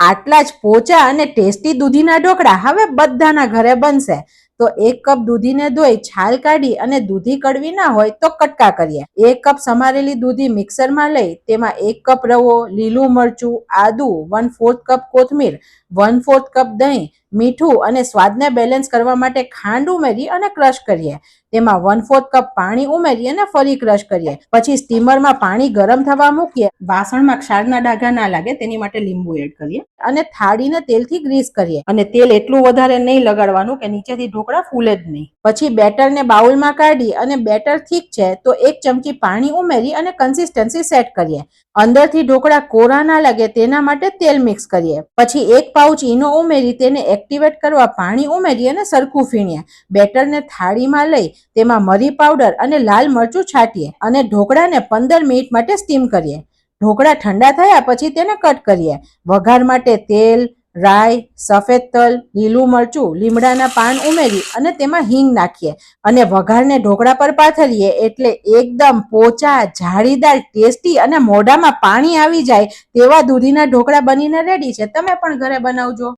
આટલા જ પોચા અને ટેસ્ટી દૂધીના ઢોકળા હવે બધાના ઘરે બનશે. તો 1 કપ દૂધીને ધોઈ છાલ કાઢી અને દૂધી કડવી ના હોય તો કટકા કરીએ. 1 કપ સમારેલી દૂધી મિક્સરમાં લઈ તેમાં 1 કપ રવો, લીલું મરચું, આદુ, 1/4 કપ કોથમીર, 1/4 કપ દહીં, મીઠું અને સ્વાદને બેલેન્સ કરવા માટે ખાંડ ઉમેરી અને ક્રશ કરીએ. તેમાં 1/4 કપ પાણી ઉમેરી અને ફરી ક્રશ કરીએ. પછી સ્ટીમરમાં પાણી ગરમ થવા મૂકીએ. વાસણમાં ક્ષારના ડાઘા ના લાગે તેની માટે લીંબુ એડ કરીએ અને થાળીને તેલથી ગ્રીસ કરીએ. અને તેલ એટલું વધારે નહીં લગાડવાનું કે નીચેથી ઢોકળા ફૂલે જ નહીં. પછી બેટરને બાઉલમાં કાઢી અને બેટર થીક છે તો 1 ચમચી પાણી ઉમેરી અને કન્સિસ્ટન્સી સેટ કરીએ. અંદરથી ઢોકળા કોરા ના લાગે તેના માટે તેલ મિક્સ કરીએ. પછી 1 પાઉચ ઈનો ઉમેરી તેને એક્ટિવેટ કરવા પાણી ઉમેરી અને સરખું ફીણીએ. બેટરને થાળીમાં લઈ તેમાં મરી પાવડર અને લાલ મરચું છાંટીએ અને ઢોકળાને 15 મિનિટ માટે સ્ટીમ કરીએ. ઢોકળા ઠંડા થયા પછી તેને કટ કરીએ. વઘાર માટે તેલ, રાઈ, સફેદ તલ, લીલું મરચું, લીમડાના પાન ઉમેરી અને તેમાં હિંગ નાખીએ અને વઘારને ઢોકળા પર પાથરીએ એટલે એકદમ પોચા, જાળીદાર, ટેસ્ટી અને મોઢામાં પાણી આવી જાય તેવા દૂધીના ઢોકળા બનીને રેડી છે. તમે પણ ઘરે બનાવજો.